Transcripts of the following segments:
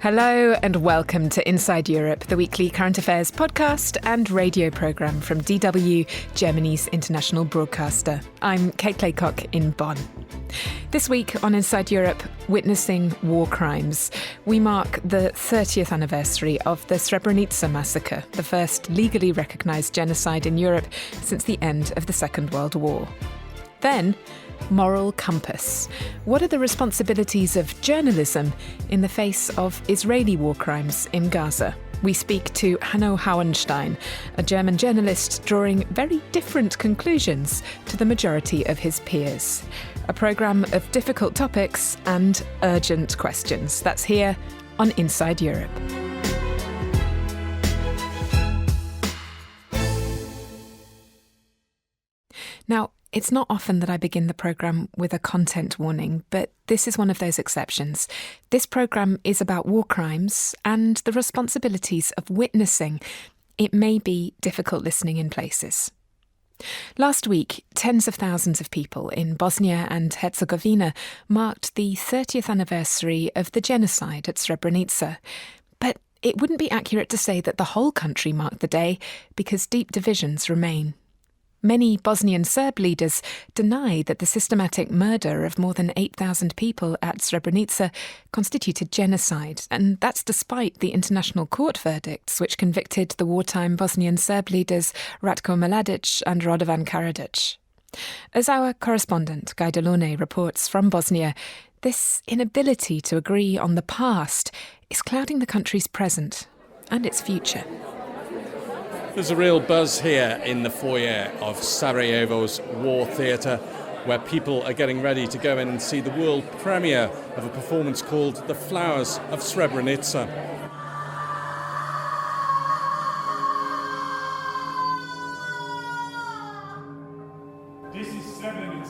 Hello and welcome to Inside Europe, the weekly current affairs podcast and radio programme from DW, Germany's international broadcaster. I'm Kate Laycock in Bonn. This week on Inside Europe, witnessing war crimes. We mark the 30th anniversary of the Srebrenica massacre, the first legally recognised genocide in Europe since the end of the Second World War. Then, moral compass. What are the responsibilities of journalism in the face of Israeli war crimes in Gaza? We speak to Hanno Hauenstein, a German journalist drawing very different conclusions to the majority of his peers. A programme of difficult topics and urgent questions. That's here on Inside Europe. Now, it's not often that I begin the programme with a content warning, but this is one of those exceptions. This programme is about war crimes and the responsibilities of witnessing. It may be difficult listening in places. Last week, tens of thousands of people in Bosnia and Herzegovina marked the 30th anniversary of the genocide at Srebrenica. But it wouldn't be accurate to say that the whole country marked the day, because deep divisions remain. Many Bosnian Serb leaders deny that the systematic murder of more than 8,000 people at Srebrenica constituted genocide, and that's despite the international court verdicts which convicted the wartime Bosnian Serb leaders Ratko Mladic and Radovan Karadzic. As our correspondent Guy Delorne reports from Bosnia, this inability to agree on the past is clouding the country's present and its future. There's a real buzz here in the foyer of Sarajevo's War Theatre, where people are getting ready to go in and see the world premiere of a performance called The Flowers of Srebrenica. This is Srebrenica.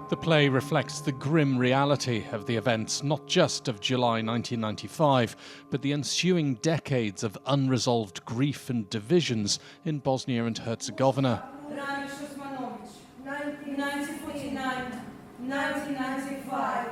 The play reflects the grim reality of the events, not just of July 1995, but the ensuing decades of unresolved grief and divisions in Bosnia and Herzegovina. 1949, 1995,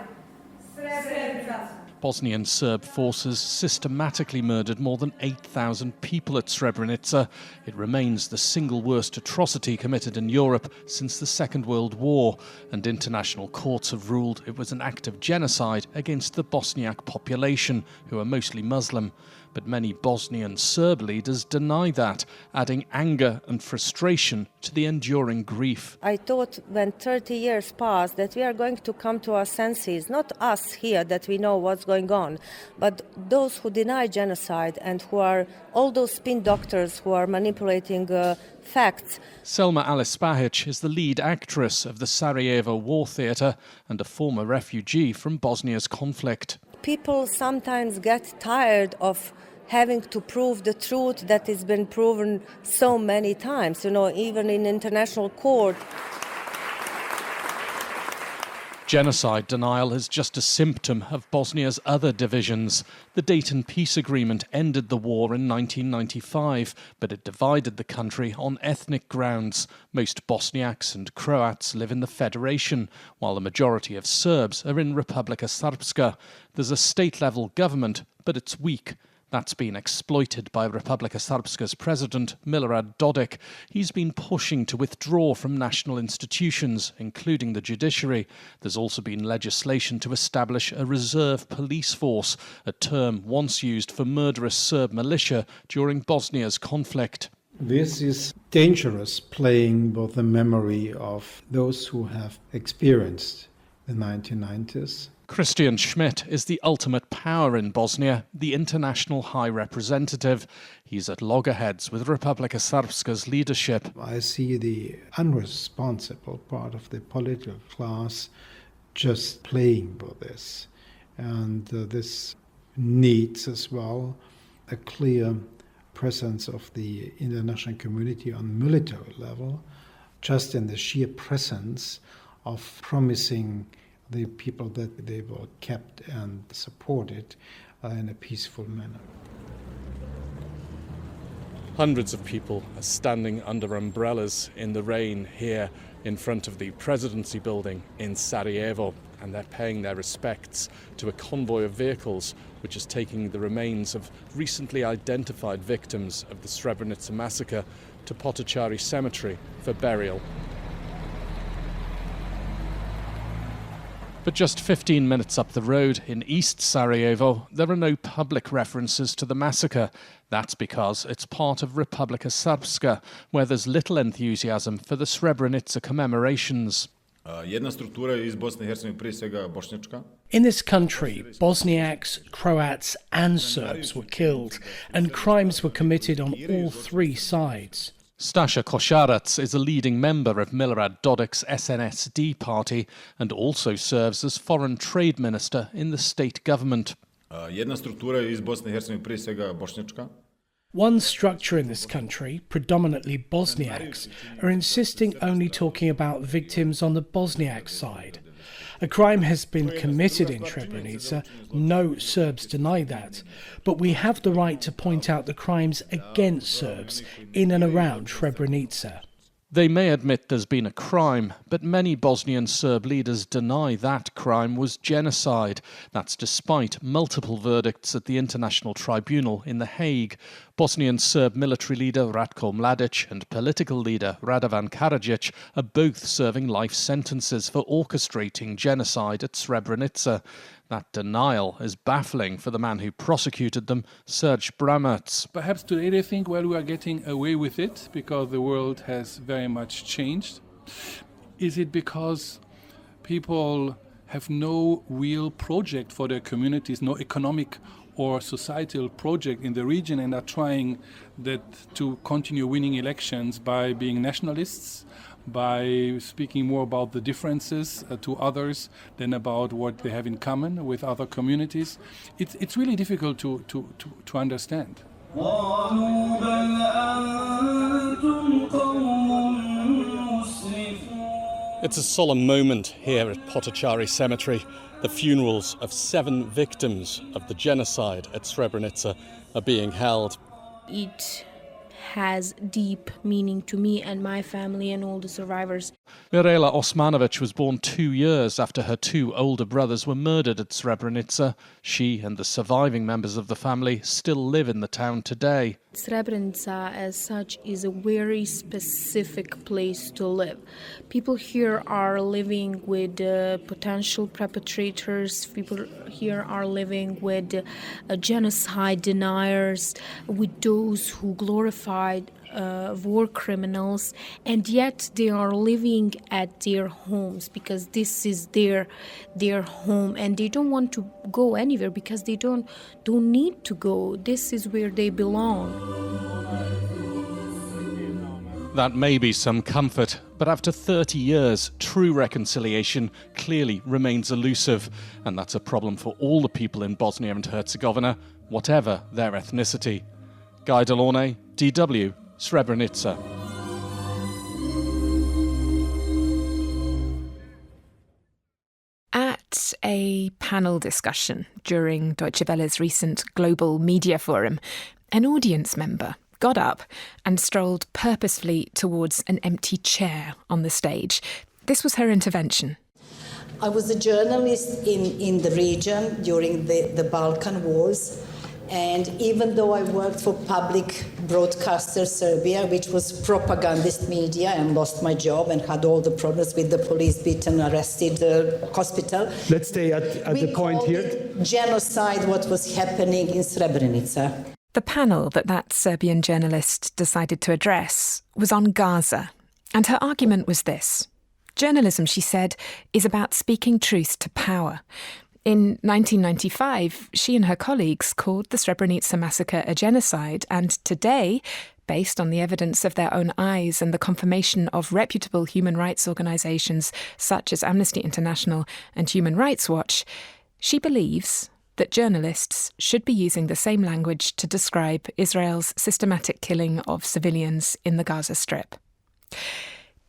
Srebrenica. Bosnian Serb forces systematically murdered more than 8,000 people at Srebrenica. It remains the single worst atrocity committed in Europe since the Second World War, and international courts have ruled it was an act of genocide against the Bosniak population, who are mostly Muslim. But many Bosnian Serb leaders deny that, adding anger and frustration to the enduring grief. I thought when 30 years passed that we are going to come to our senses, not us here that we know what's going on, but those who deny genocide and who are all those spin doctors who are manipulating facts. Selma Alispahic is the lead actress of the Sarajevo War Theatre and a former refugee from Bosnia's conflict. People sometimes get tired of having to prove the truth that has been proven so many times, even in international court. Genocide denial is just a symptom of Bosnia's other divisions. The Dayton Peace Agreement ended the war in 1995, but it divided the country on ethnic grounds. Most Bosniaks and Croats live in the Federation, while the majority of Serbs are in Republika Srpska. There's a state-level government, but it's weak. That's been exploited by Republika Srpska's president, Milorad Dodik. He's been pushing to withdraw from national institutions, including the judiciary. There's also been legislation to establish a reserve police force, a term once used for murderous Serb militia during Bosnia's conflict. This is dangerous, playing with the memory of those who have experienced the 1990s. Christian Schmidt is the ultimate power in Bosnia, the international high representative. He's at loggerheads with Republika Srpska's leadership. I see the unresponsible part of the political class just playing with this. And this needs as well a clear presence of the international community on military level, just in the sheer presence of promising the people that they were kept and supported in a peaceful manner. Hundreds of people are standing under umbrellas in the rain here in front of the presidency building in Sarajevo. and they're paying their respects to a convoy of vehicles which is taking the remains of recently identified victims of the Srebrenica massacre to Potocari Cemetery for burial. But just 15 minutes up the road in East Sarajevo, there are no public references to the massacre. That's because it's part of Republika Srpska, where there's little enthusiasm for the Srebrenica commemorations. In this country, Bosniaks, Croats and Serbs were killed, and crimes were committed on all three sides. Staša Košarac is a leading member of Milorad Dodik's SNSD party and also serves as foreign trade minister in the state government. One structure in this country, predominantly Bosniaks, are insisting only talking about victims on the Bosniak side. A crime has been committed in Srebrenica, no Serbs deny that, but we have the right to point out the crimes against Serbs in and around Srebrenica. They may admit there's been a crime, but many Bosnian Serb leaders deny that crime was genocide. That's despite multiple verdicts at the International Tribunal in The Hague. Bosnian Serb military leader Ratko Mladic and political leader Radovan Karadzic are both serving life sentences for orchestrating genocide at Srebrenica. That denial is baffling for the man who prosecuted them, Serge Bramac. Perhaps today they think, well, we are getting away with it because the world has very much changed. Is it because people have no real project for their communities, no economic or societal project in the region, and are trying that to continue winning elections by being nationalists, by speaking more about the differences to others than about what they have in common with other communities? It's really difficult to understand. It's a solemn moment here at Potocari Cemetery. The funerals of 7 victims of the genocide at Srebrenica are being held. It has deep meaning to me and my family and all the survivors. Mirela Osmanovic was born 2 years after her 2 older brothers were murdered at Srebrenica. She and the surviving members of the family still live in the town today. Srebrenica as such is a very specific place to live. People here are living with potential perpetrators. People here are living with genocide deniers, with those who glorified war criminals, and yet they are living at their homes because this is their home, and they don't want to go anywhere because they don't need to go. This is where they belong. That may be some comfort, but after 30 years, true reconciliation clearly remains elusive, and that's a problem for all the people in Bosnia and Herzegovina, whatever their ethnicity. Guy Delaunay, DW, Srebrenica. At a panel discussion during Deutsche Welle's recent Global Media Forum, an audience member got up and strolled purposefully towards an empty chair on the stage. This was her intervention. I was a journalist in the region during the Balkan Wars. And even though I worked for public broadcaster Serbia, which was propagandist media, and lost my job and had all the problems with the police beaten, arrested, hospital. Let's stay at the point here. Genocide, what was happening in Srebrenica. The panel that Serbian journalist decided to address was on Gaza. And her argument was this. Journalism, she said, is about speaking truth to power. In 1995, she and her colleagues called the Srebrenica massacre a genocide, and today, based on the evidence of their own eyes and the confirmation of reputable human rights organisations such as Amnesty International and Human Rights Watch, she believes that journalists should be using the same language to describe Israel's systematic killing of civilians in the Gaza Strip.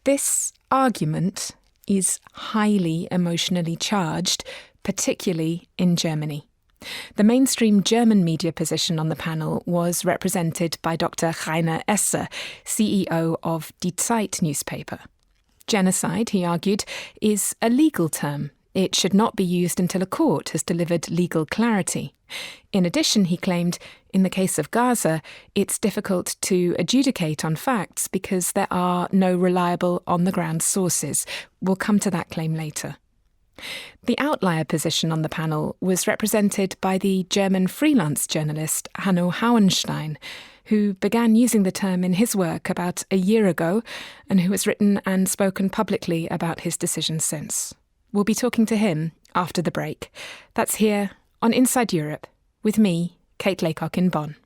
This argument is highly emotionally charged, particularly in Germany. The mainstream German media position on the panel was represented by Dr. Rainer Esser, CEO of Die Zeit newspaper. Genocide, he argued, is a legal term. It should not be used until a court has delivered legal clarity. In addition, he claimed, in the case of Gaza, it's difficult to adjudicate on facts because there are no reliable on-the-ground sources. We'll come to that claim later. The outlier position on the panel was represented by the German freelance journalist Hanno Hauenstein, who began using the term in his work about a year ago and who has written and spoken publicly about his decision since. We'll be talking to him after the break. That's here on Inside Europe with me, Kate Laycock in Bonn.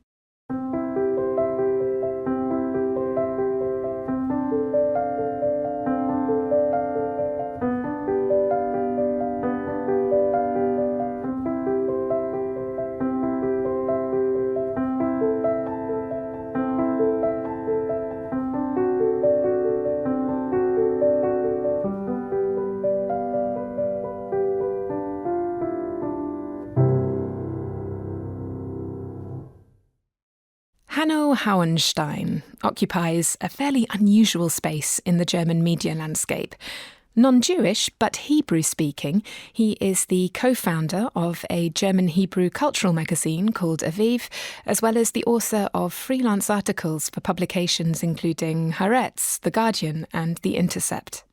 Hanno Hauenstein occupies a fairly unusual space in the German media landscape. Non-Jewish, but Hebrew-speaking, he is the co-founder of a German Hebrew cultural magazine called Aviv, as well as the author of freelance articles for publications including Haaretz, The Guardian and The Intercept.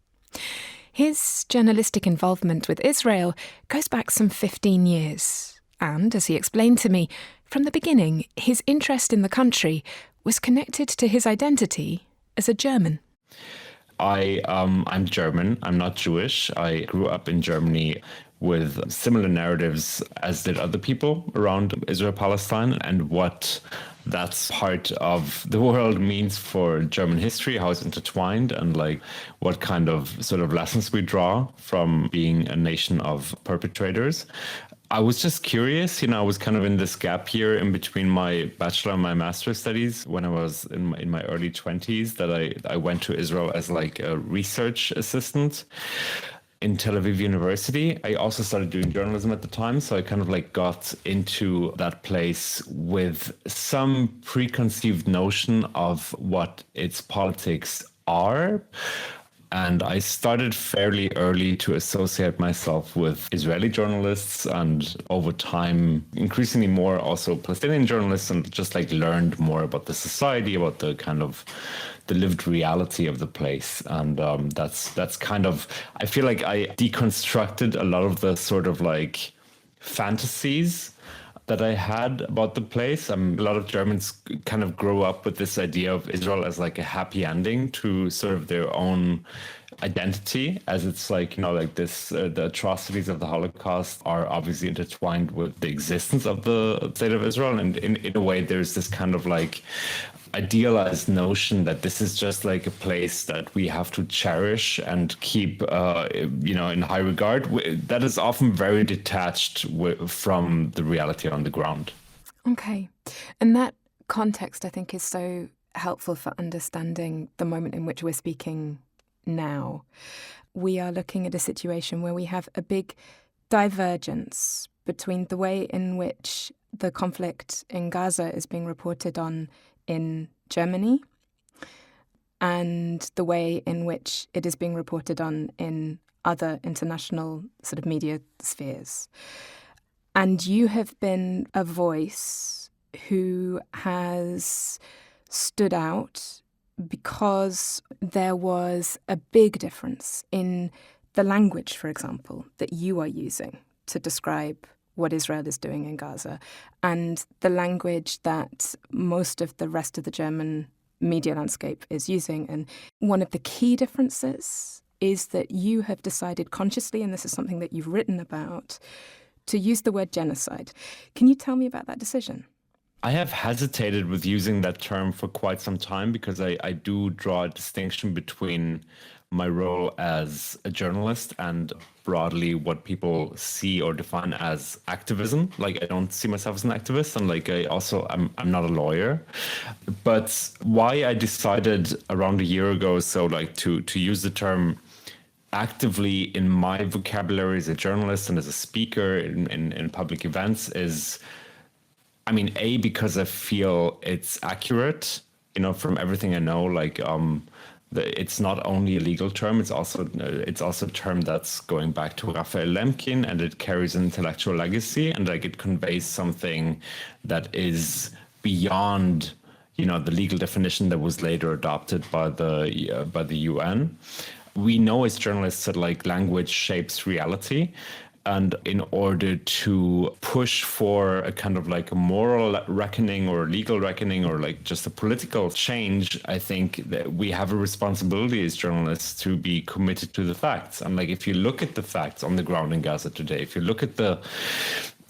His journalistic involvement with Israel goes back some 15 years. And, as he explained to me, from the beginning, his interest in the country was connected to his identity as a German. I'm German. I'm not Jewish. I grew up in Germany with similar narratives as did other people around Israel-Palestine and what that part of the world means for German history, how it's intertwined, and like what kind of sort of lessons we draw from being a nation of perpetrators. I was just curious, I was kind of in this gap year in between my bachelor and my master's studies when I was in my early 20s that I went to Israel as like a research assistant in Tel Aviv University. I also started doing journalism at the time, so I kind of like got into that place with some preconceived notion of what its politics are. And I started fairly early to associate myself with Israeli journalists and over time, increasingly more also Palestinian journalists, and just like learned more about the society, about the kind of the lived reality of the place. And that's kind of, I feel like I deconstructed a lot of the sort of like fantasies that I had about the place. A lot of Germans kind of grow up with this idea of Israel as like a happy ending to sort of their own identity, as it's like, like this, the atrocities of the Holocaust are obviously intertwined with the existence of the state of Israel. And in a way, there's this kind of like idealized notion that this is just like a place that we have to cherish and keep, in high regard. That is often very detached from the reality on the ground. Okay. And that context, I think, is so helpful for understanding the moment in which we're speaking now. We are looking at a situation where we have a big divergence between the way in which the conflict in Gaza is being reported on in Germany and the way in which it is being reported on in other international sort of media spheres. And you have been a voice who has stood out because there was a big difference in the language, for example, that you are using to describe what Israel is doing in Gaza, and the language that most of the rest of the German media landscape is using. And one of the key differences is that you have decided consciously, and this is something that you've written about, to use the word genocide. Can you tell me about that decision? I have hesitated with using that term for quite some time because I do draw a distinction between my role as a journalist and broadly what people see or define as activism. Like, I don't see myself as an activist, and like I'm not a lawyer. But why I decided around a year ago or so, like to use the term actively in my vocabulary as a journalist and as a speaker in public events is, because I feel it's accurate, from everything I know, like It's not only a legal term, it's also a term that's going back to Raphael Lemkin, and it carries an intellectual legacy, and like it conveys something that is beyond, you know, the legal definition that was later adopted by the UN. We know as journalists that like language shapes reality. And in order to push for a kind of like a moral reckoning or legal reckoning or like just a political change, I think that we have a responsibility as journalists to be committed to the facts. And like if you look at the facts on the ground in Gaza today, if you look at the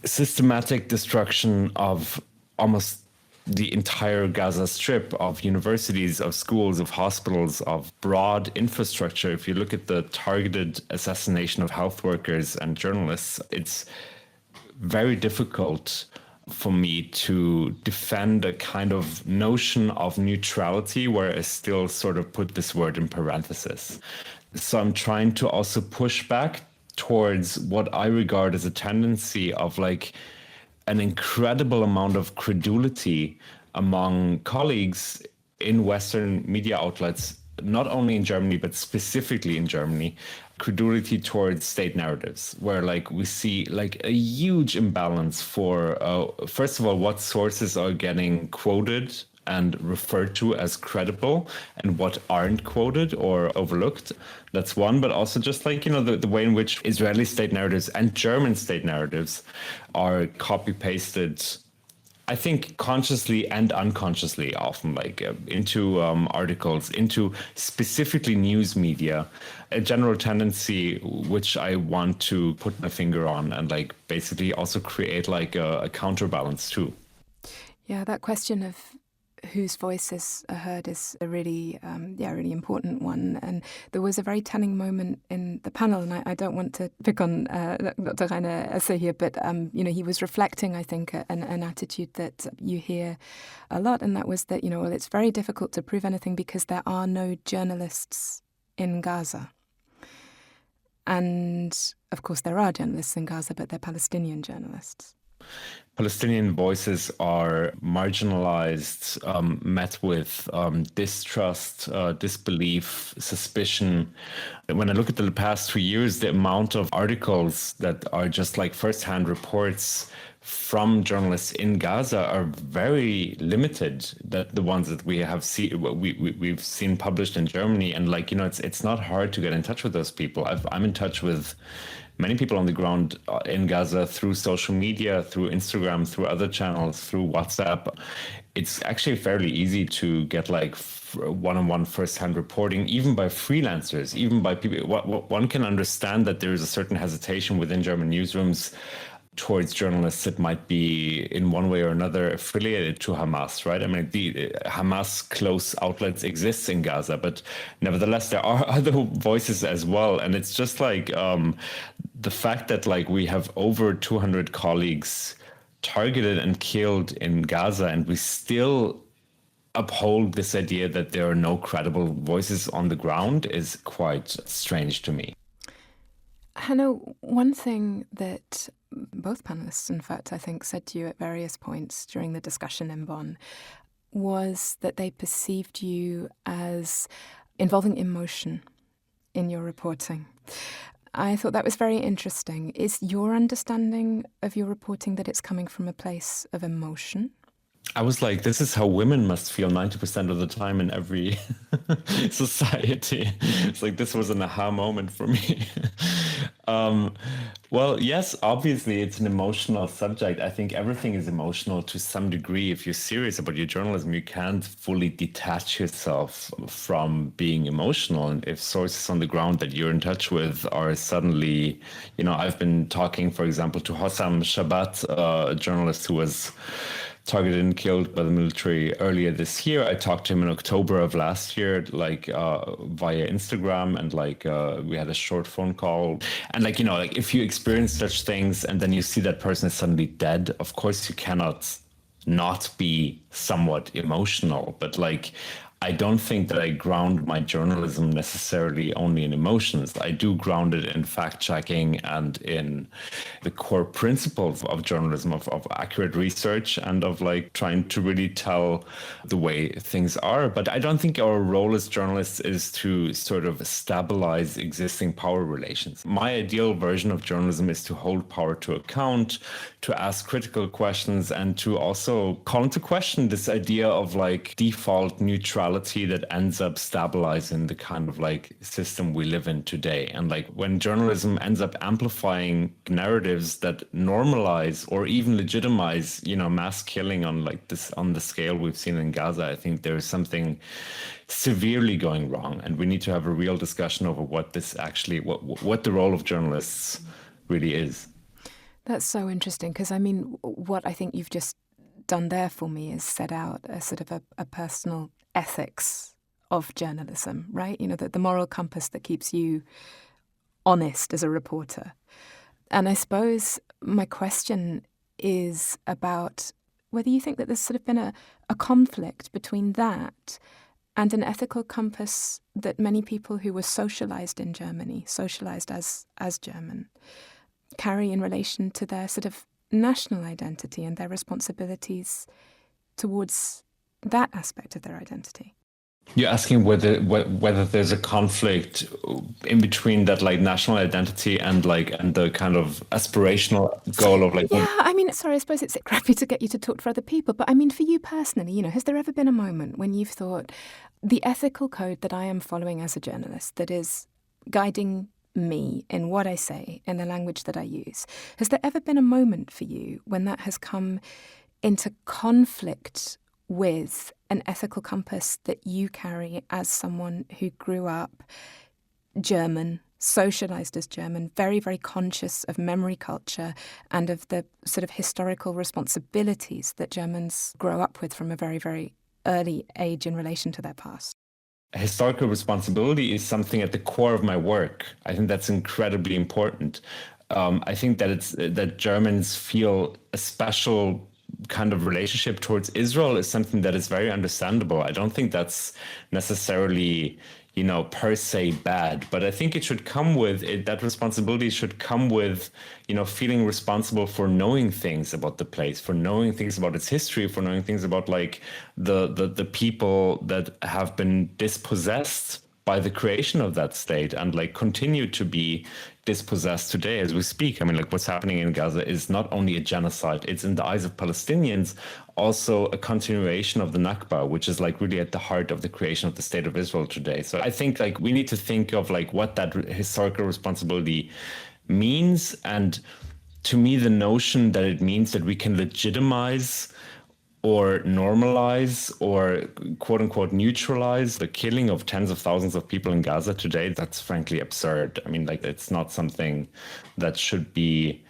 systematic destruction of almost the entire Gaza Strip, of universities, of schools, of hospitals, of broad infrastructure, if you look at the targeted assassination of health workers and journalists, it's very difficult for me to defend a kind of notion of neutrality where I still sort of put this word in parentheses. So I'm trying to also push back towards what I regard as a tendency of like an incredible amount of credulity among colleagues in Western media outlets, not only in Germany, but specifically in Germany, credulity towards state narratives, where like we see like a huge imbalance for, first of all, what sources are getting quoted and referred to as credible and what aren't quoted or overlooked. That's one, but also just like, you know, the way in which Israeli state narratives and German state narratives are copy-pasted, I think consciously and unconsciously often, like into articles, into specifically news media, a general tendency which I want to put my finger on and like basically also create like a counterbalance too. Yeah, that question of whose voices are heard is a really, really important one. And there was a very telling moment in the panel, and I don't want to pick on Dr. Rainer Esser here, but you know, he was reflecting, I think, an attitude that you hear a lot, and that was that, you know, well, it's very difficult to prove anything because there are no journalists in Gaza. And of course, there are journalists in Gaza, but they're Palestinian journalists. Palestinian voices are marginalized, met with distrust, disbelief, suspicion. When I look at the past 2 years, the amount of articles that are just like firsthand reports from journalists in Gaza are very limited. That the ones that we have we've seen published in Germany, and like, you know, it's not hard to get in touch with those people. I'm in touch with many people on the ground in Gaza through social media, through Instagram, through other channels, through WhatsApp. It's actually fairly easy to get like one-on-one first-hand reporting, even by freelancers, even by people. One can understand that there is a certain hesitation within German newsrooms towards journalists that might be in one way or another affiliated to Hamas, right? I mean, the Hamas close outlets exist in Gaza, but nevertheless, there are other voices as well. And it's just like the fact that like we have over 200 colleagues targeted and killed in Gaza, and we still uphold this idea that there are no credible voices on the ground is quite strange to me. Hanno, one thing that both panelists, in fact, I think, said to you at various points during the discussion in Bonn was that they perceived you as involving emotion in your reporting. I thought that was very interesting. Is your understanding of your reporting that it's coming from a place of emotion? I was like, this is how women must feel 90% of the time in every society. It's like, this was an aha moment for me. Well, yes, obviously it's an emotional subject. I think everything is emotional to some degree. If you're serious about your journalism, you can't fully detach yourself from being emotional. And if sources on the ground that you're in touch with are suddenly, you know, I've been talking, for example, to Hossam Shabbat, a journalist who was targeted and killed by the military earlier this year. I talked to him in October of last year, like via Instagram, and like we had a short phone call. And like, you know, like if you experience such things and then you see that person is suddenly dead, of course you cannot not be somewhat emotional. But like, I don't think that I ground my journalism necessarily only in emotions. I do ground it in fact-checking and in the core principles of journalism, of accurate research and of like trying to really tell the way things are. But I don't think our role as journalists is to sort of stabilize existing power relations. My ideal version of journalism is to hold power to account, to ask critical questions, and to also call into question this idea of like default neutrality that ends up stabilizing the kind of like system we live in today. And like when journalism ends up amplifying narratives that normalize or even legitimize, mass killing on like this, on the scale we've seen in Gaza, I think there is something severely going wrong. And we need to have a real discussion over what this actually, what the role of journalists really is. That's so interesting, because I mean, what I think you've just done there for me is set out a sort of a personal ethics of journalism, right? The moral compass that keeps you honest as a reporter. And I suppose my question is about whether you think that there's sort of been a conflict between that and an ethical compass that many people who were socialized in Germany, socialized as German, carry in relation to their sort of national identity and their responsibilities towards that aspect of their identity. You're asking whether there's a conflict in between that like national identity and the kind of aspirational goal of like. Yeah, I mean, sorry, I suppose it's crappy to get you to talk for other people, but I mean, for you personally, has there ever been a moment when you've thought the ethical code that I am following as a journalist that is guiding me in what I say, in the language that I use, has there ever been a moment for you when that has come into conflict with an ethical compass that you carry as someone who grew up German, socialized as German, very, very conscious of memory culture and of the sort of historical responsibilities that Germans grow up with from a very, very early age in relation to their past? Historical responsibility is something at the core of my work. I think that's incredibly important. I think that Germans feel a special kind of relationship towards Israel is something that is very understandable. I don't think that's necessarily, per se bad, but I think it should come with it, that responsibility should come with, feeling responsible for knowing things about the place, for knowing things about its history, for knowing things about like the people that have been dispossessed by the creation of that state and like continue to be dispossessed today as we speak. I mean, like what's happening in Gaza is not only a genocide, it's in the eyes of Palestinians also a continuation of the Nakba, which is like really at the heart of the creation of the state of Israel today. So I think like we need to think of like what that historical responsibility means. And to me, the notion that it means that we can legitimize or normalize or quote unquote neutralize the killing of tens of thousands of people in Gaza today, that's frankly absurd. I mean, like it's not something that should be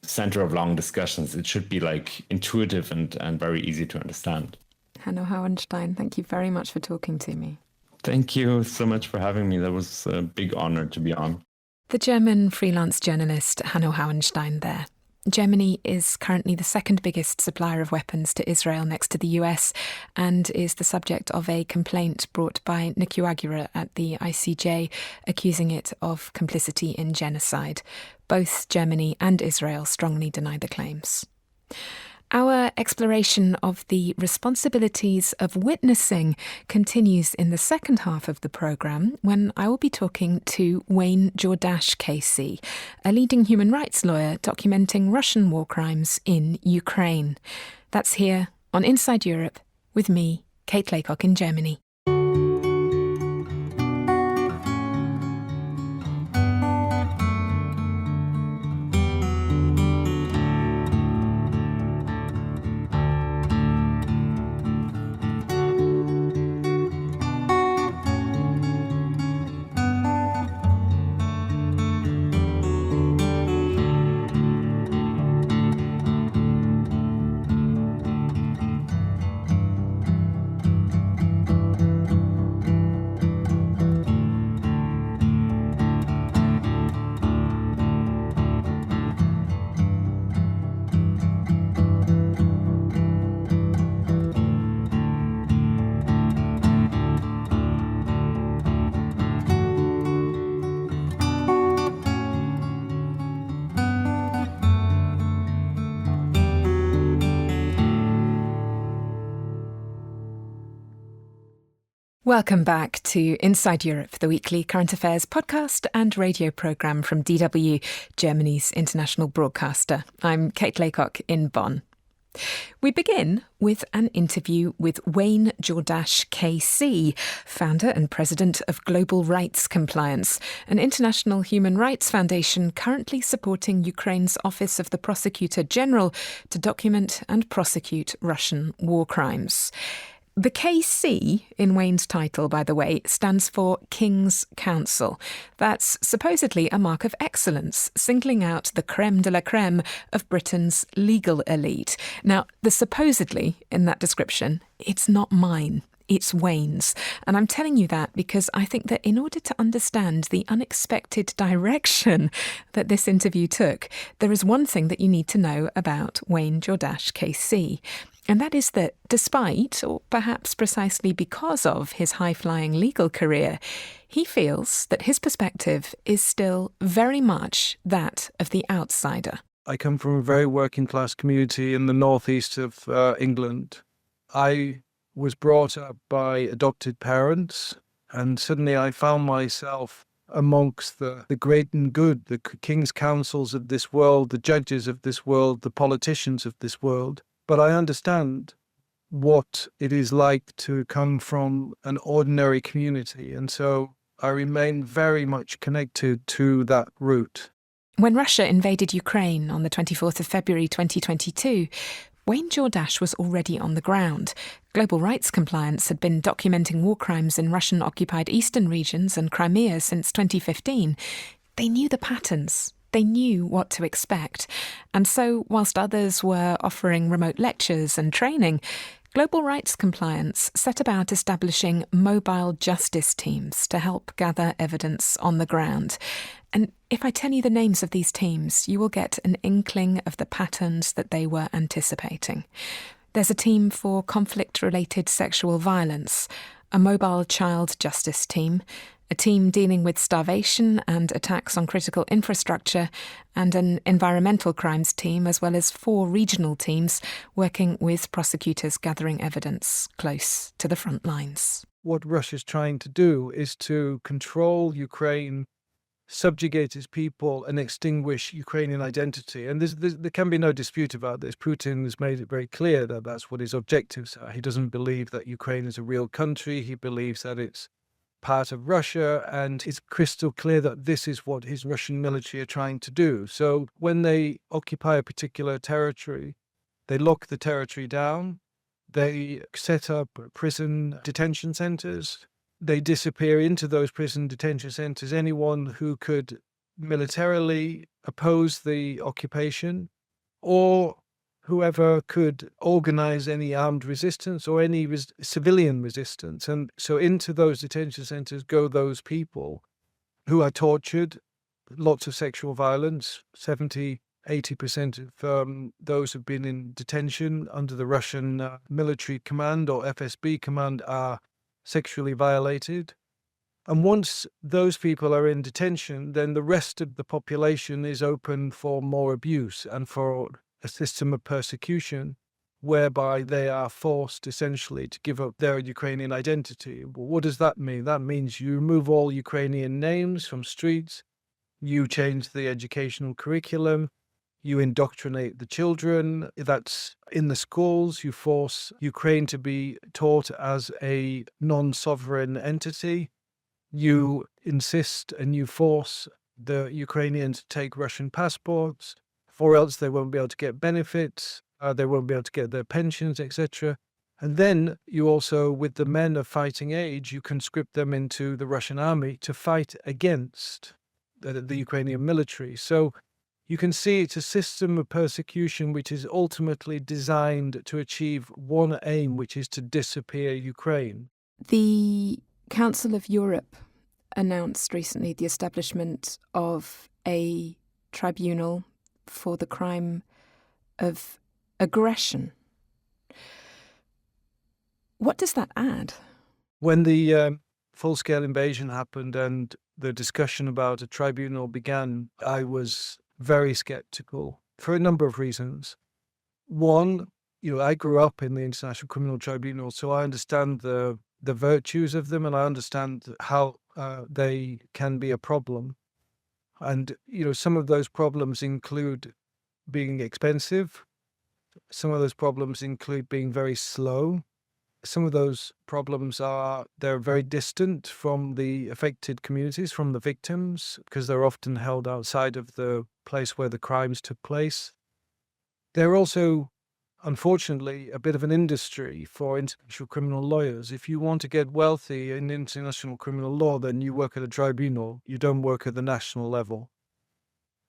center of long discussions. It should be like intuitive and very easy to understand. Hanno Hauenstein, thank you very much for talking to me. Thank you so much for having me. That was a big honor to be on. The German freelance journalist Hanno Hauenstein there. Germany is currently the second biggest supplier of weapons to Israel next to the US and is the subject of a complaint brought by Nicaragua at the ICJ, accusing it of complicity in genocide. Both Germany and Israel strongly deny the claims. Our exploration of the responsibilities of witnessing continues in the second half of the programme when I will be talking to Wayne Jordash KC, a leading human rights lawyer documenting Russian war crimes in Ukraine. That's here on Inside Europe with me, Kate Laycock in Germany. Welcome back to Inside Europe, the weekly current affairs podcast and radio programme from DW, Germany's international broadcaster. I'm Kate Laycock in Bonn. We begin with an interview with Wayne Jordash KC, founder and president of Global Rights Compliance, an international human rights foundation currently supporting Ukraine's Office of the Prosecutor General to document and prosecute Russian war crimes. The KC in Wayne's title, by the way, stands for King's Council. That's supposedly a mark of excellence, singling out the crème de la crème of Britain's legal elite. Now, the supposedly in that description, it's not mine. It's Wayne's. And I'm telling you that because I think that in order to understand the unexpected direction that this interview took, there is one thing that you need to know about Wayne Jordash KC. And that is that despite, or perhaps precisely because of, his high-flying legal career, he feels that his perspective is still very much that of the outsider. I come from a very working-class community in the northeast of England. I was brought up by adopted parents, and suddenly I found myself amongst the great and good, the king's councils of this world, the judges of this world, the politicians of this world. But I understand what it is like to come from an ordinary community, and so I remain very much connected to that root. When Russia invaded Ukraine on the 24th of February 2022, Wayne Jordash was already on the ground. Global Rights Compliance had been documenting war crimes in Russian-occupied eastern regions and Crimea since 2015. They knew the patterns. They knew what to expect. And so, whilst others were offering remote lectures and training, Global Rights Compliance set about establishing mobile justice teams to help gather evidence on the ground. And if I tell you the names of these teams, you will get an inkling of the patterns that they were anticipating. There's a team for conflict-related sexual violence, a mobile child justice team, a team dealing with starvation and attacks on critical infrastructure, and an environmental crimes team, as well as 4 regional teams working with prosecutors gathering evidence close to the front lines. What Russia's trying to do is to control Ukraine, subjugate its people, and extinguish Ukrainian identity. And there can be no dispute about this. Putin has made it very clear that that's what his objectives are. He doesn't believe that Ukraine is a real country. He believes that it's part of Russia, and it's crystal clear that this is what his Russian military are trying to do. So when they occupy a particular territory, they lock the territory down, they set up prison detention centers, they disappear into those prison detention centers anyone who could militarily oppose the occupation or whoever could organize any armed resistance or any civilian resistance. And so into those detention centers go those people who are tortured, lots of sexual violence. 70-80% of those who've been in detention under the Russian military command or FSB command are sexually violated. And once those people are in detention, then the rest of the population is open for more abuse and for a system of persecution whereby they are forced essentially to give up their Ukrainian identity. Well, what does that mean? That means you remove all Ukrainian names from streets, you change the educational curriculum, you indoctrinate the children. That's in the schools. You force Ukraine to be taught as a non-sovereign entity. You insist and you force the Ukrainians to take Russian passports, or else they won't be able to get benefits, they won't be able to get their pensions, etc. And then you also, with the men of fighting age, you conscript them into the Russian army to fight against the Ukrainian military. So you can see it's a system of persecution which is ultimately designed to achieve one aim, which is to disappear Ukraine. The Council of Europe announced recently the establishment of a tribunal for the crime of aggression. What does that add? When the full-scale invasion happened and the discussion about a tribunal began, I was very skeptical for a number of reasons. One, I grew up in the International Criminal Tribunal, so I understand the the virtues of them, and I understand how they can be a problem. And, some of those problems include being expensive. Some of those problems include being very slow. Some of those problems they're very distant from the affected communities, from the victims, because they're often held outside of the place where the crimes took place. They're also, unfortunately, a bit of an industry for international criminal lawyers. If you want to get wealthy in international criminal law, then you work at a tribunal. You don't work at the national level.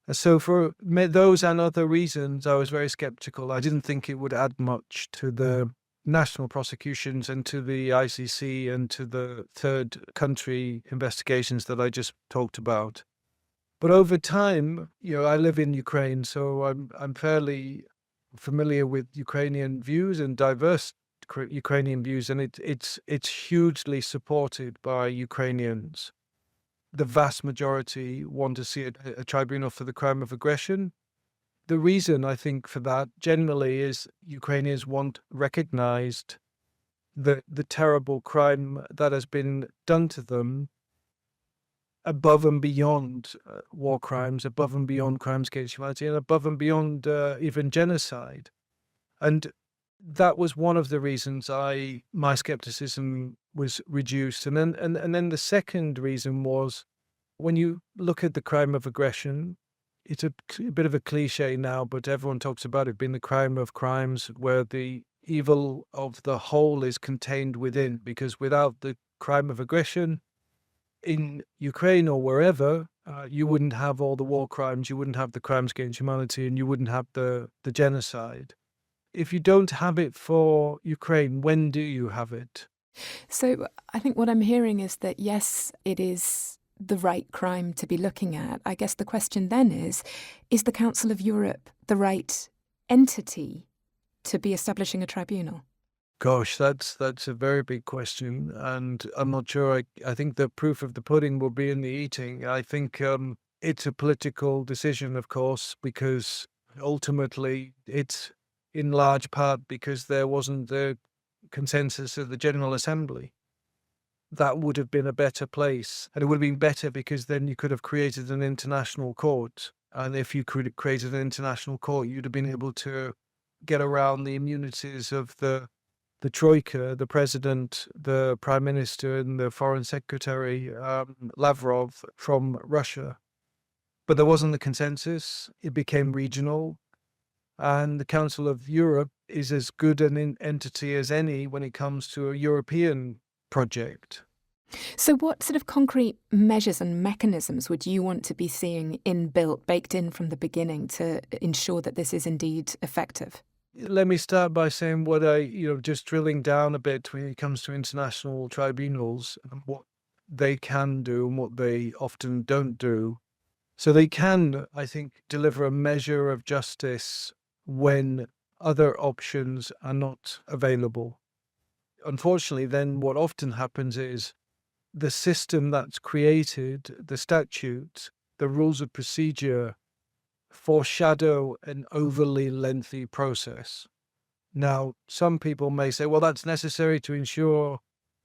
And so for those and other reasons, I was very skeptical. I didn't think it would add much to the national prosecutions and to the ICC and to the third country investigations that I just talked about. But over time, I live in Ukraine, so I'm fairly familiar with Ukrainian views and diverse Ukrainian views, and it's hugely supported by Ukrainians. The vast majority want to see a tribunal for the crime of aggression. The reason, I think, for that generally is Ukrainians want recognized the terrible crime that has been done to them above and beyond war crimes, above and beyond crimes against humanity, and above and beyond even genocide. And that was one of the reasons my skepticism was reduced. And then the second reason was, when you look at the crime of aggression, it's a bit of a cliche now, but everyone talks about it being the crime of crimes, where the evil of the whole is contained within, because without the crime of aggression in Ukraine or wherever, you wouldn't have all the war crimes, you wouldn't have the crimes against humanity, and you wouldn't have the genocide. If you don't have it for Ukraine, when do you have it? So I think what I'm hearing is that, yes, it is the right crime to be looking at. I guess the question then is the Council of Europe the right entity to be establishing a tribunal? Gosh, that's a very big question, and I'm not sure. I think the proof of the pudding will be in the eating. I think it's a political decision, of course, because ultimately it's in large part because there wasn't the consensus of the General Assembly. That would have been a better place, and it would have been better because then you could have created an international court, and if you could have created an international court, you'd have been able to get around the immunities of the Troika, the president, the prime minister, and the foreign secretary, Lavrov, from Russia. But there wasn't the consensus. It became regional. And the Council of Europe is as good an entity as any when it comes to a European project. So what sort of concrete measures and mechanisms would you want to be seeing baked in from the beginning to ensure that this is indeed effective? Let me start by saying what just drilling down a bit when it comes to international tribunals and what they can do and what they often don't do. So they can, I think, deliver a measure of justice when other options are not available. Unfortunately, then what often happens is the system that's created, the statute, the rules of procedure, foreshadow an overly lengthy process. Now, some people may say, well, that's necessary to ensure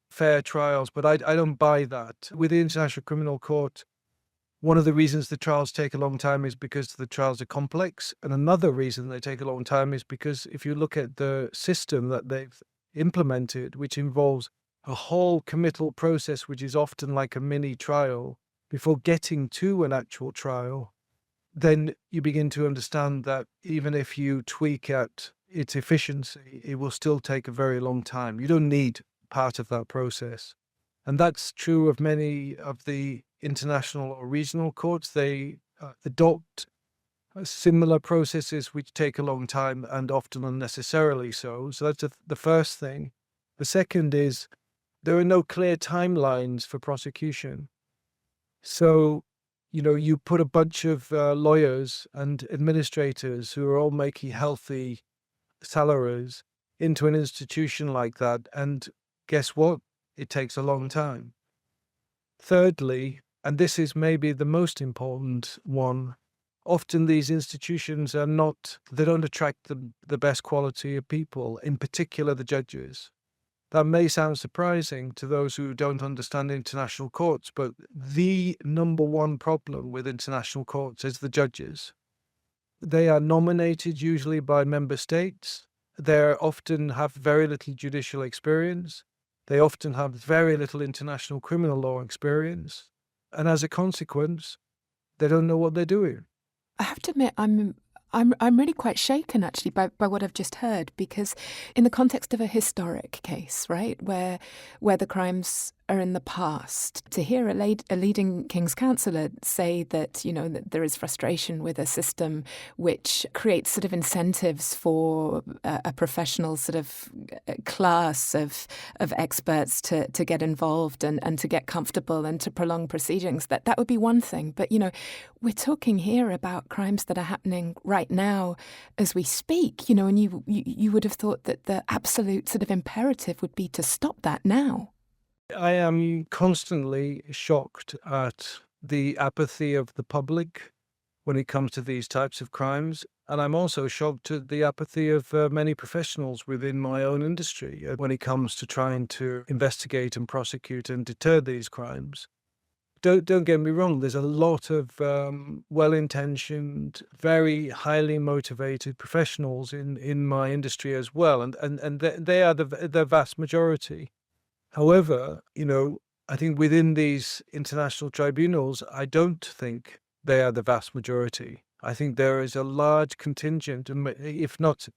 fair trials, but I don't buy that. With the International Criminal Court, one of the reasons the trials take a long time is because the trials are complex, and another reason they take a long time is because if you look at the system that they've implemented, which involves a whole committal process, which is often like a mini trial, before getting to an actual trial, then you begin to understand that even if you tweak at its efficiency, it will still take a very long time. You don't need part of that process. And that's true of many of the international or regional courts. They adopt similar processes which take a long time and often unnecessarily so. So that's the first thing. The second is there are no clear timelines for prosecution. So, you put a bunch of lawyers and administrators who are all making healthy salaries into an institution like that, and guess what? It takes a long time. Thirdly, and this is maybe the most important one, often these institutions they don't attract the best quality of people, in particular the judges. That may sound surprising to those who don't understand international courts, but the number one problem with international courts is the judges. They are nominated usually by member states. They often have very little judicial experience. They often have very little international criminal law experience. And as a consequence, they don't know what they're doing. I have to admit, I'm really quite shaken actually by what I've just heard, because in the context of a historic case, right, where the crimes are in the past, to hear a leading King's Counsellor say that, that there is frustration with a system which creates sort of incentives for a professional sort of class of experts to get involved and to get comfortable and to prolong proceedings, that would be one thing. But, we're talking here about crimes that are happening right now as we speak, and you would have thought that the absolute sort of imperative would be to stop that now. I am constantly shocked at the apathy of the public when it comes to these types of crimes. And I'm also shocked at the apathy of many professionals within my own industry when it comes to trying to investigate and prosecute and deter these crimes. Don't get me wrong, there's a lot of well-intentioned, very highly motivated professionals in my industry as well. And they are the vast majority. However, I think within these international tribunals, I don't think they are the vast majority. I think there is a large contingent, if not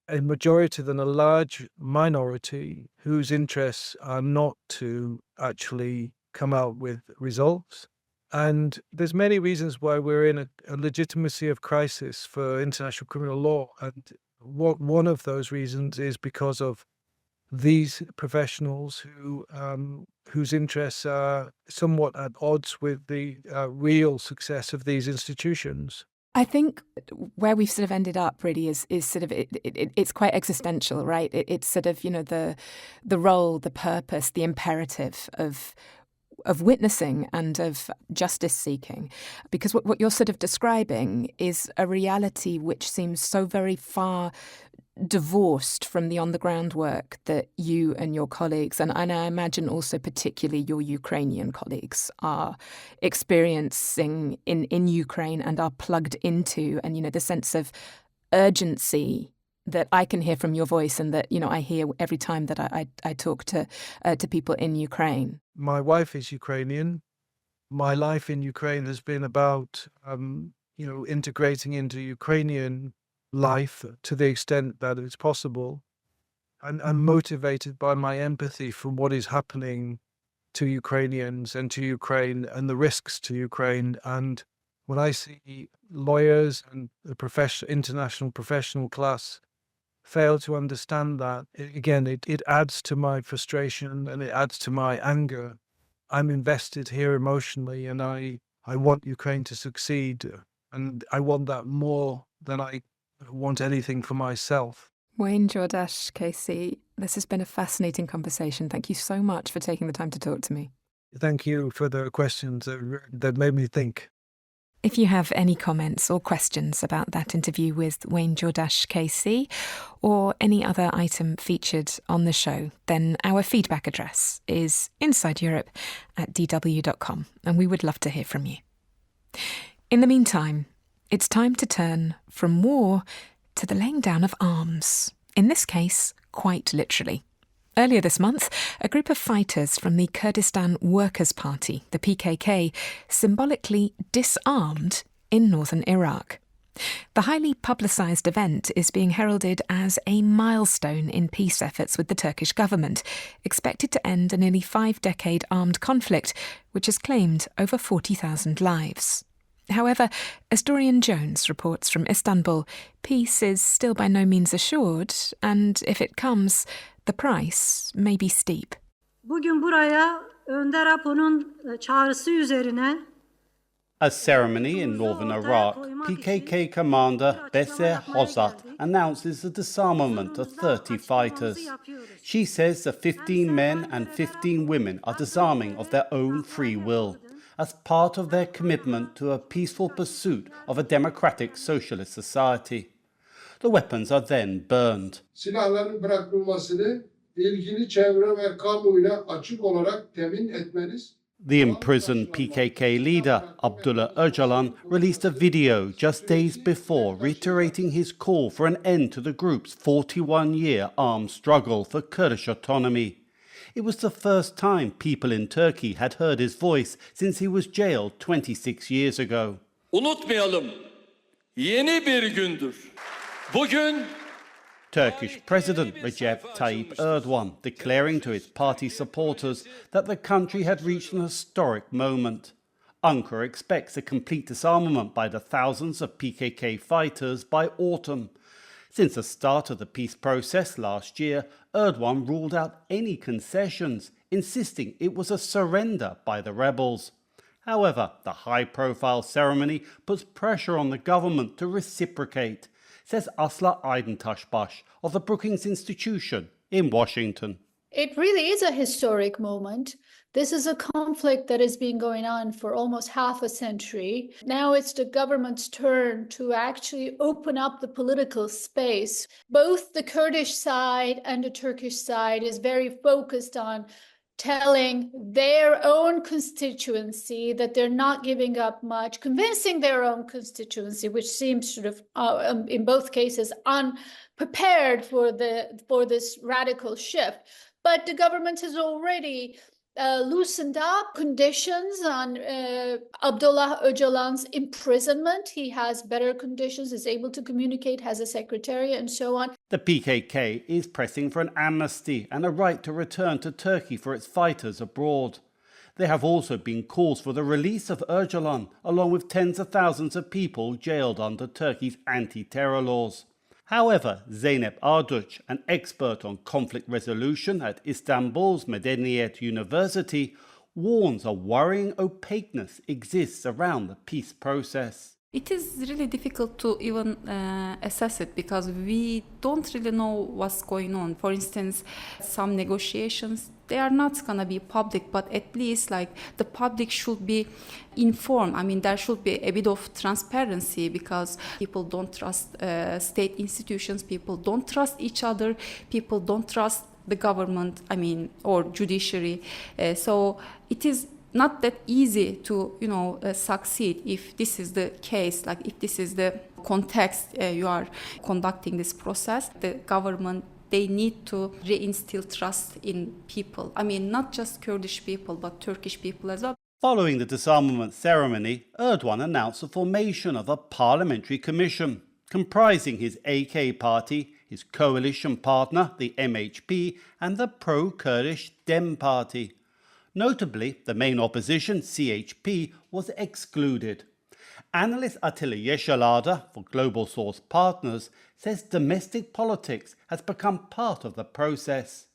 a majority, then a large minority whose interests are not to actually come out with results. And there's many reasons why we're in a legitimacy of crisis for international criminal law. And one of those reasons is because of these professionals whose interests are somewhat at odds with the real success of these institutions. I think where we've sort of ended up really is sort of it's quite existential, right? It's sort of the role, the purpose, the imperative of witnessing and of justice seeking, because what you're sort of describing is a reality which seems so very far divorced from the on-the-ground work that you and your colleagues, and I imagine also particularly your Ukrainian colleagues, are experiencing in Ukraine and are plugged into, and the sense of urgency that I can hear from your voice and that I hear every time that I talk to people in Ukraine. My wife is Ukrainian. My life in Ukraine has been about integrating into Ukrainian life to the extent that it's possible. I'm motivated by my empathy for what is happening to Ukrainians and to Ukraine and the risks to Ukraine. And when I see lawyers and the international professional class fail to understand that, it adds to my frustration and it adds to my anger. I'm invested here emotionally, and I want Ukraine to succeed, and I want that more than I want anything for myself. Wayne Jordash KC, this has been a fascinating conversation. Thank you so much for taking the time to talk to me. Thank you for the questions that made me think. If you have any comments or questions about that interview with Wayne Jordash KC or any other item featured on the show, then our feedback address is insideeurope@dw.com, and we would love to hear from you. In the meantime, it's time to turn from war to the laying down of arms, in this case, quite literally. Earlier this month, a group of fighters from the Kurdistan Workers' Party, the PKK, symbolically disarmed in northern Iraq. The highly publicised event is being heralded as a milestone in peace efforts with the Turkish government, expected to end a nearly 5-decade armed conflict, which has claimed over 40,000 lives. However, as Dorian Jones reports from Istanbul, peace is still by no means assured, and if it comes, the price may be steep. Bugün buraya Önder Apo'nun çağrısı üzerine A ceremony in northern Iraq, PKK commander Bese Hozat announces the disarmament of 30 fighters. She says the 15 men and 15 women are disarming of their own free will, as part of their commitment to a peaceful pursuit of a democratic socialist society. The weapons are then burned. Silahların bırakılmasını ilgili çevre ve kamuoyuna açık olarak temin etmeniz. The imprisoned PKK leader, Abdullah Öcalan, released a video just days before reiterating his call for an end to the group's 41-year armed struggle for Kurdish autonomy. It was the first time people in Turkey had heard his voice since he was jailed 26 years ago. Unutmayalım, yeni bir gündür. Bugün Turkish President Recep Tayyip Erdogan declaring to his party supporters that the country had reached an historic moment. Ankara expects a complete disarmament by the thousands of PKK fighters by autumn. Since the start of the peace process last year, Erdogan ruled out any concessions, insisting it was a surrender by the rebels. However, the high-profile ceremony puts pressure on the government to reciprocate, says Asla Aydıntaşbaş of the Brookings Institution in Washington. It really is a historic moment. This is a conflict that has been going on for almost half a century. Now it's the government's turn to actually open up the political space. Both the Kurdish side and the Turkish side is very focused on telling their own constituency that they're not giving up much, convincing their own constituency, which seems sort of, in both cases, unprepared for this radical shift. But the government has already loosened up conditions on Abdullah Öcalan's imprisonment. He has better conditions, is able to communicate, has a secretariat, and so on. The PKK is pressing for an amnesty and a right to return to Turkey for its fighters abroad. There have also been calls for the release of Öcalan, along with tens of thousands of people jailed under Turkey's anti-terror laws. However, Zeynep Arduç, an expert on conflict resolution at Istanbul's Medeniyet University, warns a worrying opaqueness exists around the peace process. It is really difficult to even assess it because we don't really know what's going on. For instance, some negotiations, they are not going to be public, but at least like the public should be informed. I mean, there should be a bit of transparency because people don't trust state institutions, people don't trust each other, people don't trust the government, I mean, or judiciary. So it is not that easy to, succeed if this is the case, like if this is the context you are conducting this process. The government, they need to reinstill trust in people. I mean, not just Kurdish people, but Turkish people as well. Following the disarmament ceremony, Erdogan announced the formation of a parliamentary commission comprising his AK party, his coalition partner, the MHP, and the pro-Kurdish DEM party. Notably, the main opposition, CHP, was excluded. Analyst Atilla Yeşilada for Global Source Partners says domestic politics has become part of the process.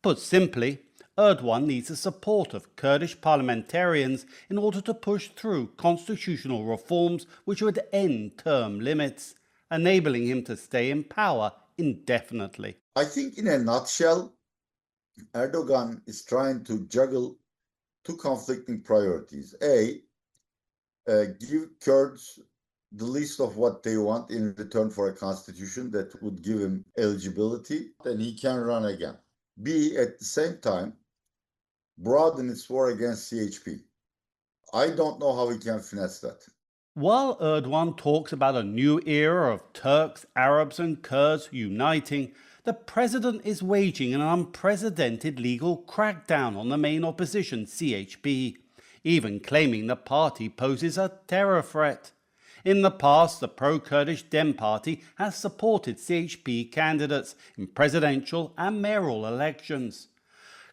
Put simply, Erdogan needs the support of Kurdish parliamentarians in order to push through constitutional reforms which would end term limits, enabling him to stay in power indefinitely. I think in a nutshell, Erdogan is trying to juggle two conflicting priorities. A, give Kurds the list of what they want in return for a constitution that would give him eligibility, then he can run again. B, at the same time, broaden its war against CHP. I don't know how he can finesse that. While Erdogan talks about a new era of Turks, Arabs and Kurds uniting, the president is waging an unprecedented legal crackdown on the main opposition, CHP, even claiming the party poses a terror threat. In the past, the pro-Kurdish DEM party has supported CHP candidates in presidential and mayoral elections.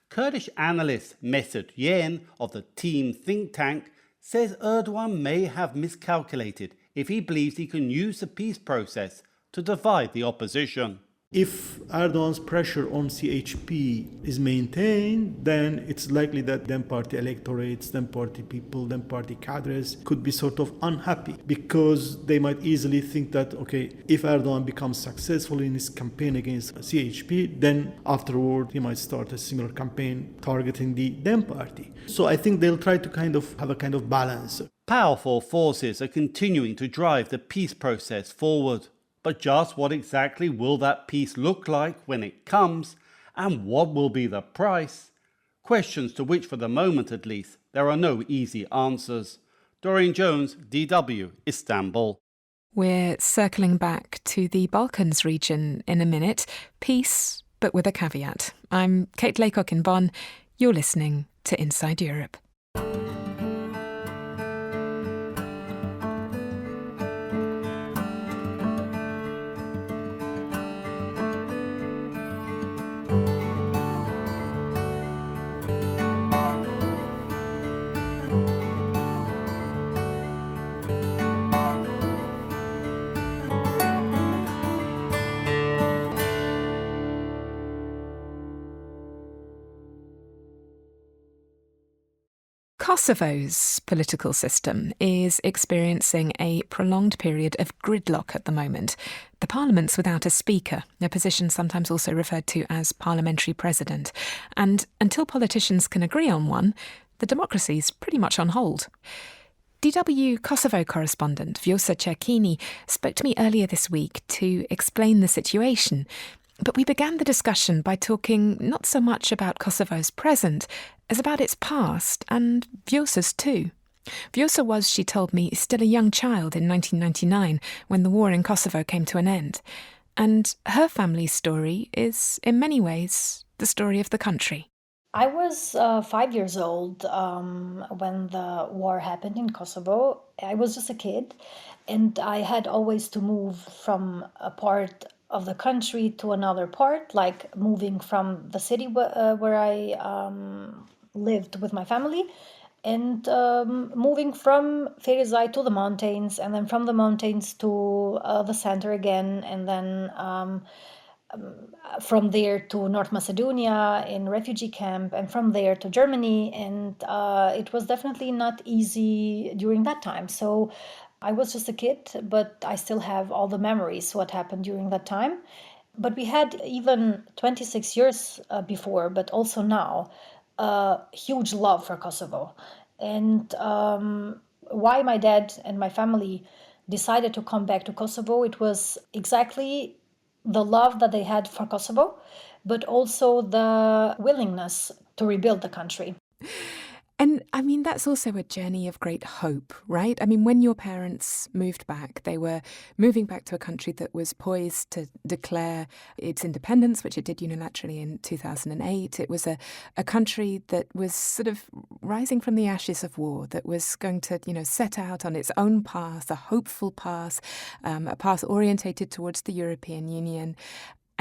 Kurdish analyst Mesut Yen of the Team think tank says Erdogan may have miscalculated if he believes he can use the peace process to divide the opposition. If Erdogan's pressure on CHP is maintained, then it's likely that DEM party electorates, DEM party people, DEM party cadres could be sort of unhappy because they might easily think that, okay, if Erdogan becomes successful in his campaign against CHP, then afterward he might start a similar campaign targeting the DEM party. So I think they'll try to kind of have a kind of balance. Powerful forces are continuing to drive the peace process forward. But just what exactly will that peace look like when it comes, And what will be the price? Questions to which, for the moment at least, there are no easy answers. Dorian Jones, DW, Istanbul. We're circling back to the Balkans region in a minute. Peace, but with a caveat. I'm Kate Laycock in Bonn. You're listening to Inside Europe. Kosovo's political system is experiencing a prolonged period of gridlock at the moment. The parliament's without a speaker, a position sometimes also referred to as parliamentary president. And until politicians can agree on one, the democracy's pretty much on hold. DW Kosovo correspondent Vjosa Cerkini spoke to me earlier this week to explain the situation. But we began the discussion by talking not so much about Kosovo's present as about its past, and Vjosa's too. Vjosa was, she told me, still a young child in 1999 when the war in Kosovo came to an end. And her family's story is, in many ways, the story of the country. I was 5 years old when the war happened in Kosovo. I was just a kid, and I had always to move from a part of the country to another part, like moving from the city where I lived with my family, and moving from Ferizaj to the mountains, and then from the mountains to the center again, and then from there to North Macedonia in refugee camp, and from there to Germany. And it was definitely not easy during that time. So I was just a kid, but I still have all the memories, what happened during that time. But we had even 26 years before, but also now, a huge love for Kosovo. And why my dad and my family decided to come back to Kosovo, it was exactly the love that they had for Kosovo, but also the willingness to rebuild the country. And I mean, that's also a journey of great hope, right? I mean, when your parents moved back, they were moving back to a country that was poised to declare its independence, which it did unilaterally in 2008. It was a country that was sort of rising from the ashes of war, that was going to, set out on its own path, a hopeful path, a path orientated towards the European Union.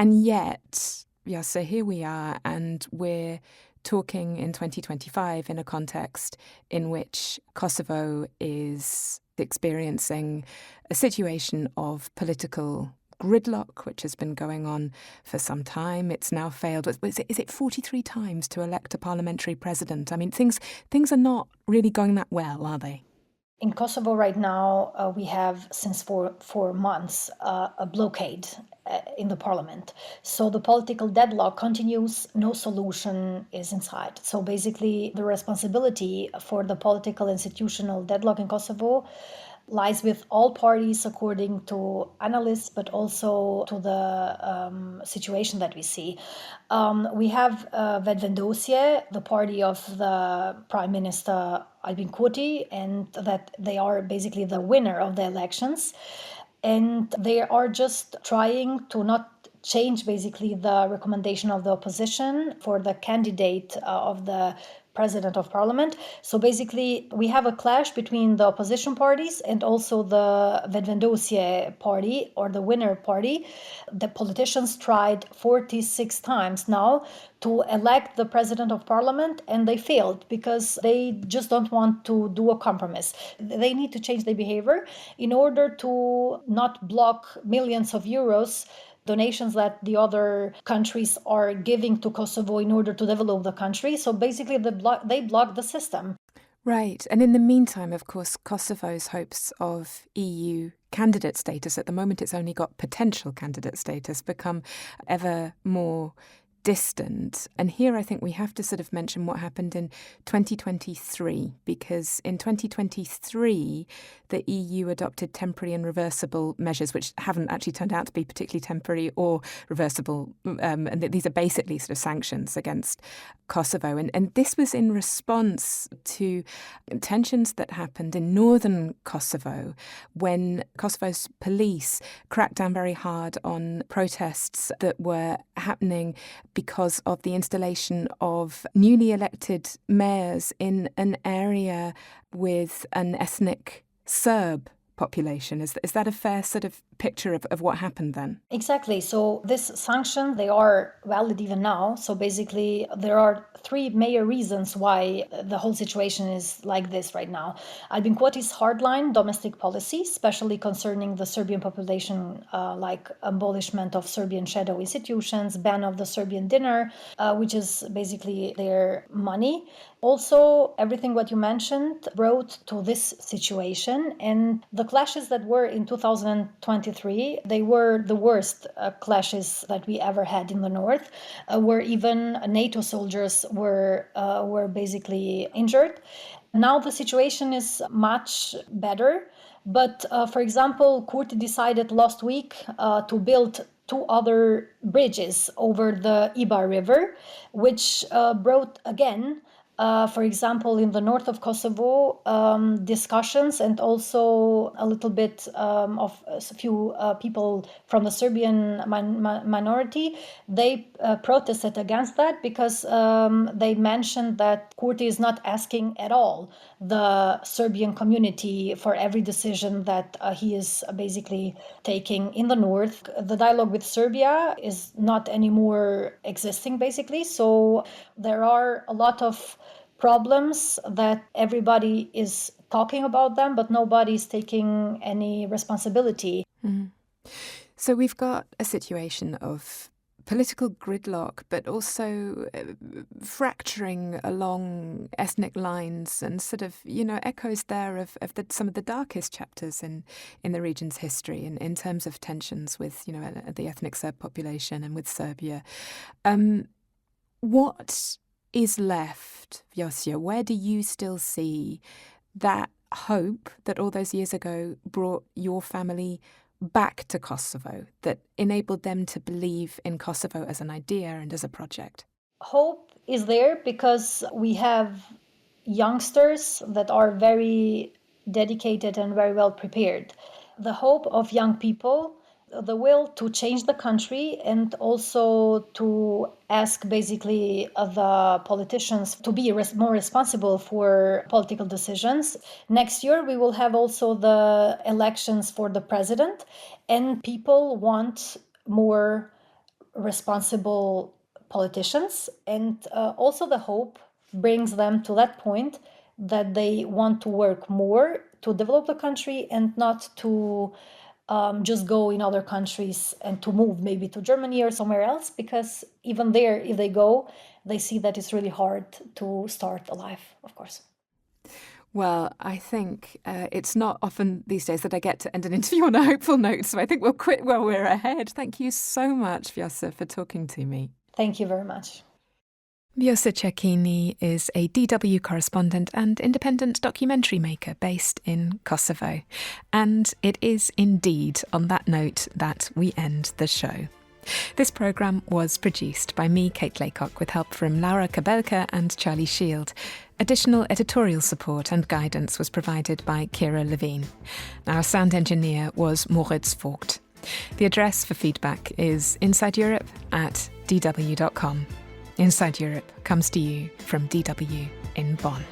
And yet, so here we are, and we're talking in 2025 in a context in which Kosovo is experiencing a situation of political gridlock, which has been going on for some time. It's now failed. Is it 43 times to elect a parliamentary president? I mean, things are not really going that well, are they? In Kosovo right now, we have since four months a blockade in the parliament. So the political deadlock continues, no solution is in sight. So basically the responsibility for the political institutional deadlock in Kosovo lies with all parties according to analysts, but also to the situation that we see. We have Vetëvendosje, the party of the Prime Minister Albin Kurti, and that they are basically the winner of the elections. And they are just trying to not change basically the recommendation of the opposition for the candidate of the president of parliament. So basically we have a clash between the opposition parties and also the Vetëvendosje party, or the winner party. The politicians tried 46 times now to elect the president of parliament, and they failed because they just don't want to do a compromise. They need to change their behavior in order to not block millions of euros donations that the other countries are giving to Kosovo in order to develop the country. So basically they block the system. Right. And in the meantime, of course, Kosovo's hopes of EU candidate status, at the moment it's only got potential candidate status, become ever more distant. And here I think we have to sort of mention what happened in 2023, because in 2023, the EU adopted temporary and reversible measures, which haven't actually turned out to be particularly temporary or reversible. And these are basically sort of sanctions against Kosovo. And this was in response to tensions that happened in northern Kosovo when Kosovo's police cracked down very hard on protests that were happening because of the installation of newly elected mayors in an area with an ethnic Serb population. Is that a fair sort of picture of what happened then? Exactly. So this sanction, they are valid even now. So basically, there are three major reasons why the whole situation is like this right now. Albin Kurti's hardline domestic policy, especially concerning the Serbian population, like abolishment of Serbian shadow institutions, ban of the Serbian dinar, which is basically their money. Also, everything what you mentioned brought to this situation, and the clashes that were in 2023, they were the worst clashes that we ever had in the north, where even NATO soldiers were basically injured. Now the situation is much better, but for example, Kurti decided last week to build 2 other bridges over the Ibar River, which brought again for example, in the north of Kosovo, discussions and also a little bit of a few people from the Serbian minority, they protested against that because they mentioned that Kurti is not asking at all the Serbian community for every decision that he is basically taking in the north. The dialogue with Serbia is not anymore existing, basically. So there are a lot of problems that everybody is talking about them, but nobody is taking any responsibility. Mm. So we've got a situation of political gridlock, but also fracturing along ethnic lines and sort of, echoes there of some of the darkest chapters in the region's history in terms of tensions with, the ethnic Serb population and with Serbia. What is left, Vjosa? Where do you still see that hope that all those years ago brought your family back to Kosovo, that enabled them to believe in Kosovo as an idea and as a project? Hope is there because we have youngsters that are very dedicated and very well prepared. The hope of young people, the will to change the country, and also to ask basically the politicians to be more responsible for political decisions. Next year, we will have also the elections for the president, and people want more responsible politicians. And also the hope brings them to that point that they want to work more to develop the country and not to just go in other countries and to move maybe to Germany or somewhere else, because even there, if they go, they see that it's really hard to start a life, of course. Well, I think it's not often these days that I get to end an interview on a hopeful note, so I think we'll quit while we're ahead. Thank you so much, Vjosa, for talking to me. Thank you very much. Vjosa Cecchini is a DW correspondent and independent documentary maker based in Kosovo. And it is indeed on that note that we end the show. This programme was produced by me, Kate Laycock, with help from Laura Kabelka and Charlie Shield. Additional editorial support and guidance was provided by Kira Levine. Our sound engineer was Moritz Vogt. The address for feedback is insideeurope@dw.com. Inside Europe comes to you from DW in Bonn.